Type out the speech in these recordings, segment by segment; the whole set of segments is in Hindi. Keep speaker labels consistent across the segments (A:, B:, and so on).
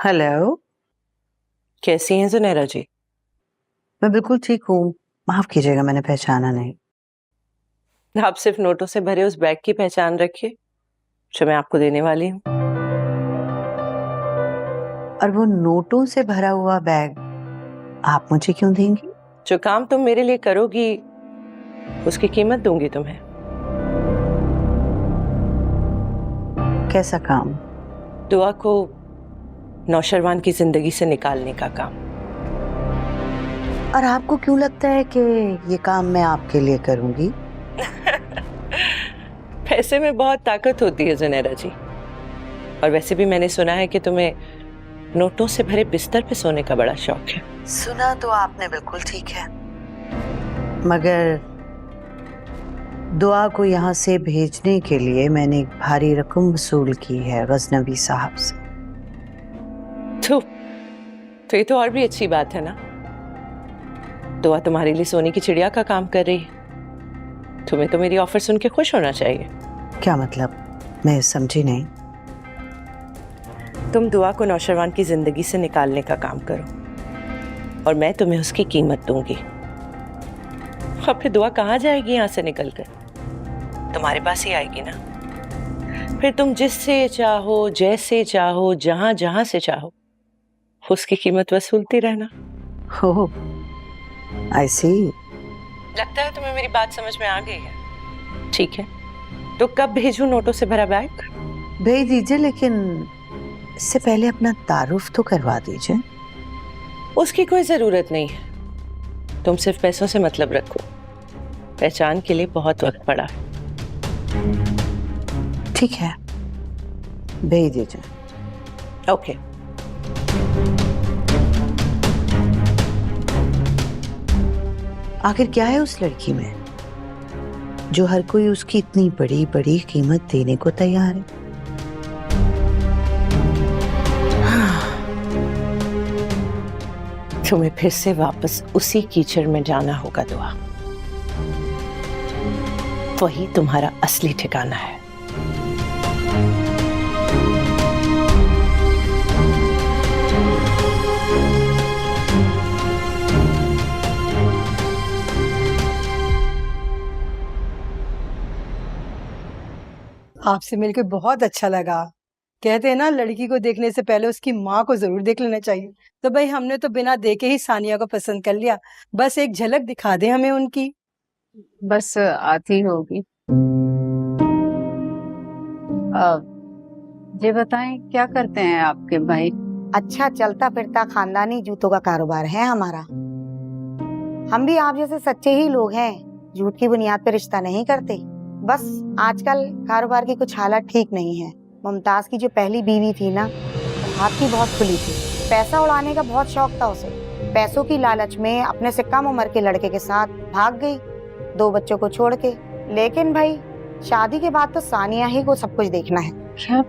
A: हेलो।
B: कैसी हैं जुनैरा जी?
A: मैं बिल्कुल ठीक हूँ। माफ कीजिएगा, मैंने पहचाना नहीं।
B: आप सिर्फ नोटों से भरे उस बैग की पहचान रखिए जो मैं आपको देने वाली हूँ।
A: और वो नोटों से भरा हुआ बैग आप मुझे क्यों देंगी?
B: जो काम तुम मेरे लिए करोगी उसकी कीमत दूंगी तुम्हें।
A: कैसा काम?
B: दुआ को नौशरवान की जिंदगी से निकालने का काम।
A: और आपको क्यों लगता है कि ये काम मैं आपके लिए करूंगी?
B: पैसे में बहुत ताकत होती है जुनैरा जी। और वैसे भी मैंने सुना है कि तुम्हें नोटों से भरे बिस्तर पे सोने का बड़ा शौक है।
A: सुना तो आपने बिल्कुल ठीक है, मगर दुआ को यहाँ से भेजने के लिए मैंने एक भारी रकम वसूल की है गजनवी साहब से।
B: तो ये तो और भी अच्छी बात है ना। दुआ तुम्हारे लिए सोने की चिड़िया का काम कर रही है। तुम्हें तो मेरी ऑफर सुन के खुश होना चाहिए।
A: क्या मतलब? मैं समझी नहीं।
B: तुम दुआ को नौशरवान की जिंदगी से निकालने का काम करो और मैं तुम्हें उसकी कीमत दूंगी। और फिर दुआ कहाँ जाएगी यहाँ से निकलकर? तुम्हारे पास ही आएगी ना। फिर तुम जिससे चाहो, जैसे चाहो, जहां जहां से चाहो उसकी कीमत वसूलती रहना।
A: हो, आई सी।
B: लगता है तुम्हें मेरी बात समझ में आ गई है। ठीक है, तो कब भेजूं नोटों से भरा बैग?
A: भेज दीजिए, लेकिन इससे पहले अपना तारुफ तो करवा दीजिए।
B: उसकी कोई जरूरत नहीं है। तुम सिर्फ पैसों से मतलब रखो। पहचान के लिए बहुत वक्त पड़ा है।
A: ठीक है, भेज दीजिए।
B: ओके।
A: आखिर क्या है उस लड़की में जो हर कोई उसकी इतनी बड़ी बड़ी कीमत देने को तैयार है?
B: तुम्हें फिर से वापस उसी कीचड़ में जाना होगा दुआ। वही तुम्हारा असली ठिकाना है।
C: आपसे मिलकर बहुत अच्छा लगा। कहते हैं ना, लड़की को देखने से पहले उसकी माँ को जरूर देख लेना चाहिए। तो भाई हमने तो बिना देखे ही सानिया को पसंद कर लिया। बस एक झलक दिखा दे हमें उनकी।
D: बस आती होगी। ये बताएं, क्या करते हैं आपके भाई?
E: अच्छा चलता फिरता खानदानी जूतों का कारोबार है हमारा। हम भी आप जैसे सच्चे ही लोग हैं, झूठ की बुनियाद पर रिश्ता नहीं करते। बस आजकल कारोबार की कुछ हालत ठीक नहीं है। मुमताज की जो पहली बीवी थी ना, हाथ की बहुत खुली थी। पैसा उड़ाने का बहुत शौक था उसे। पैसों की लालच में अपने से कम उम्र के लड़के के साथ भाग गई, 2 बच्चों को छोड़ के। लेकिन भाई शादी के बाद तो सानिया ही को सब कुछ देखना है।
D: क्या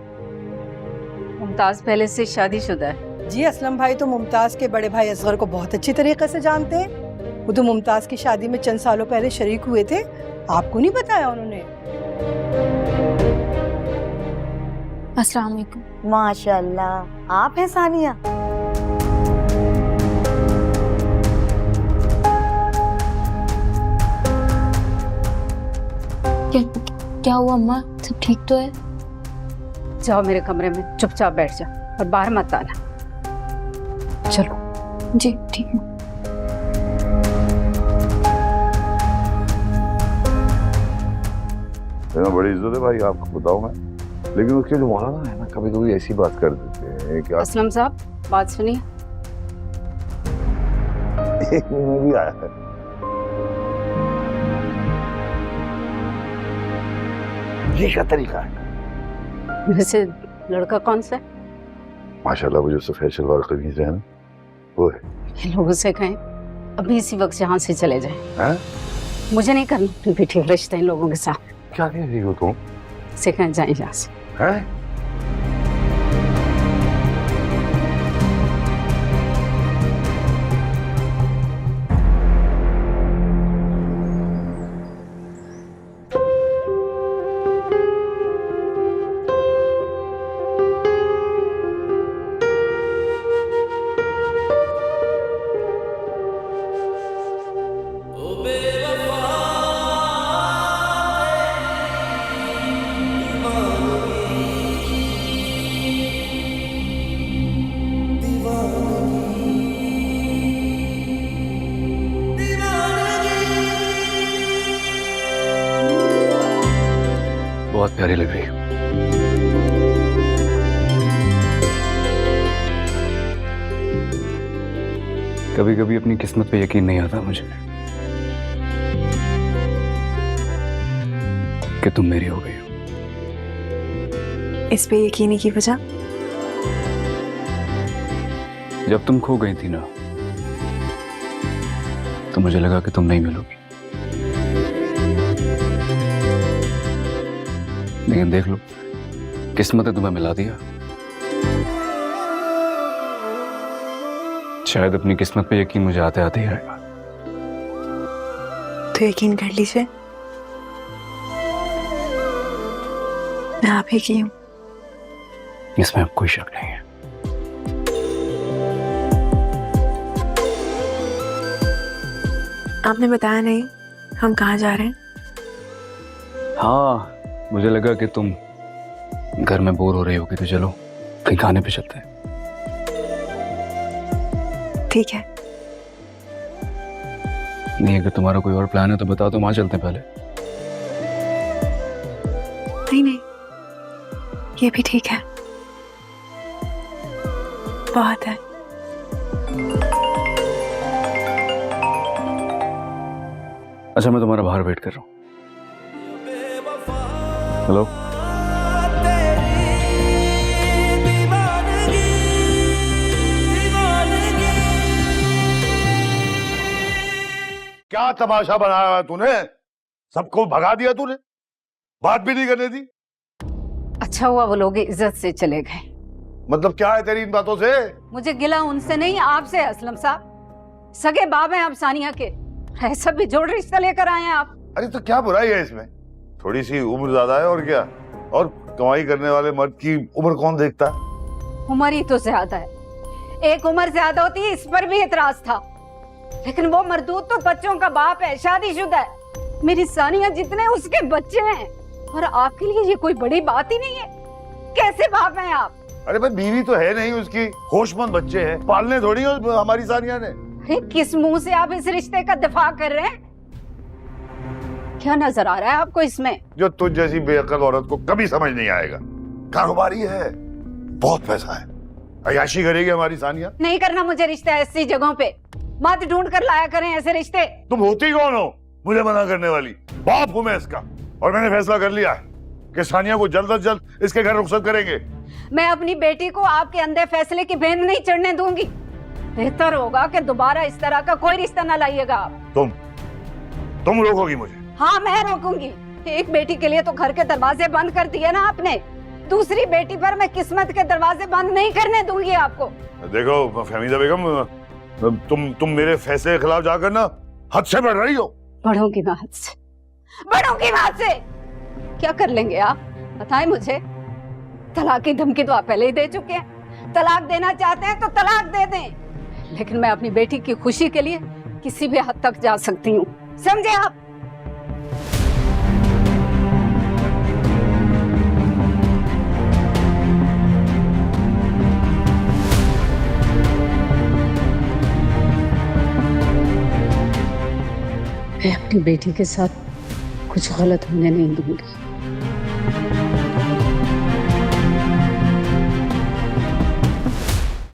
D: मुमताज पहले से शादीशुदा है?
C: जी, असलम भाई तो मुमताज के बड़े भाई असगर को बहुत अच्छी तरीके से जानते हैं। वो तो मुमताज की शादी में चंद सालों पहले शरीक हुए थे। आपको नहीं बताया उन्होंने?
F: अस्सलाम वालेकुम।
E: माशाल्लाह, आप हैं सानिया?
F: क्या हुआ अम्मा, सब ठीक तो है?
D: जाओ मेरे कमरे में चुपचाप बैठ जाओ और बाहर मत आना। चलो।
F: जी ठीक है।
G: मेरा बड़ी इज्जत है भाई, आपको बताऊं मैं। लेकिन उसके जो मौलाना है ना, कभी कभी ऐसी बात कर देते हैं कि
D: असलम साहब, बात सुनिए।
G: एक में भी आया है। ये क्या तरीका है?
D: वैसे लड़का कौन सा है?
G: माशाल्लाह, वो जो सफेद शलवार कमीज है ना, वो है।
D: लोगों से कहें अभी इसी वक्त यहाँ से चले जाएं।
G: हैं?
D: मुझे नहीं करना अपनी बेटी का रिश्ता इन लोगों के साथ।
G: क्या कह रही हो तुम?
D: से कहें जाएं यहाँ से।
G: हैं?
H: बहुत प्यारी लग रही हो। कभी कभी अपनी किस्मत पे यकीन नहीं आता मुझे कि तुम मेरी हो गई हो।
F: इस पे यकीन की वजह?
H: जब तुम खो गई थी ना, तो मुझे लगा कि तुम नहीं मिलोगी, लेकिन देख लो, किस्मत ने तुम्हें मिला दिया। शायद अपनी किस्मत पे यकीन मुझे आते आते ही आएगा।
F: तो यकीन कर लीजिए, मैं आप ही की हूँ।
H: इसमें अब कोई शक नहीं है।
F: आपने बताया नहीं हम कहाँ जा रहे हैं?
H: हाँ, मुझे लगा कि तुम घर में बोर हो रही होगी, तो चलो कहीं खाने पे चलते हैं।
F: ठीक है।
H: नहीं, अगर तुम्हारा कोई और प्लान है तो बताओ, तो वहां चलते हैं पहले।
F: नहीं, ये भी ठीक है, बहुत है।
H: अच्छा, मैं तुम्हारा बाहर वेट कर रहा हूँ। हेलो,
G: क्या तमाशा बनाया है तूने? सबको भगा दिया तूने, बात भी नहीं करने दी।
D: अच्छा हुआ वो लोग इज्जत से चले गए।
G: मतलब क्या है तेरी इन बातों से?
D: मुझे गिला उनसे नहीं, आपसे है असलम साहब। सगे बाप हैं आप सानिया के, ऐसा भी जोड़ रिश्ता लेकर आए हैं आप।
G: अरे तो क्या बुराई है इसमें? थोड़ी सी उम्र ज्यादा है और क्या, और कमाई करने वाले मर्द की उम्र कौन देखता है?
D: उम्र ही तो ज्यादा है, एक उम्र ज्यादा होती, इस पर भी इतराज था, लेकिन वो मरदूद तो बच्चों का बाप है, शादीशुदा है। मेरी सानिया जितने उसके बच्चे हैं, और आपके लिए ये कोई बड़ी बात ही नहीं है। कैसे बाप हैं आप?
G: अरे भाई, बीवी तो है नहीं उसकी, होशमंद बच्चे हैं, पालने थोड़ी हमारी सानिया ने।
D: अरे किस मुंह से आप इस रिश्ते का दिफा कर रहे हैं? क्या नजर आ रहा है आपको इसमें?
G: जो तुझ जैसी बेअक्ल औरत को कभी समझ नहीं आएगा। कारोबारी है, बहुत पैसा है, अय्याशी करेगी हमारी सानिया।
D: नहीं करना मुझे रिश्ता ऐसी जगहों पे, मत ढूंढ कर लाया करें ऐसे रिश्ते।
G: तुम होती कौन हो मुझे मना करने वाली? बाप हूं मैं इसका, और मैंने फैसला कर लिया है कि सानिया को जल्द से जल्द इसके घर रुखसत करेंगे।
D: मैं अपनी बेटी को आपके अंदर फैसले की भेंट नहीं चढ़ने दूंगी। बेहतर होगा कि दोबारा इस तरह का कोई रिश्ता न लाइएगा आप।
G: तुम रोकोगी मुझे?
D: हाँ, मैं रोकूंगी। एक बेटी के लिए तो घर के दरवाजे बंद कर दिए ना आपने, दूसरी बेटी पर मैं किस्मत के दरवाजे बंद नहीं करने दूंगी आपको।
G: देखो फहमीदा बेगम, तुम मेरे फैसले के खिलाफ जाकर ना हद से बढ़ रही हो।
D: बढ़ोगी मैं हद से, बढ़ोगी मैं हद से। क्या कर लेंगे आप, बताएं मुझे। तलाक की धमकी तो आप पहले ही दे चुके हैं। तलाक देना चाहते हैं तो तलाक दे दें, लेकिन मैं अपनी बेटी की खुशी के लिए किसी भी हद तक जा सकती हूँ, समझे आप? मैं अपनी बेटी के साथ कुछ गलत होने नहीं दूंगी।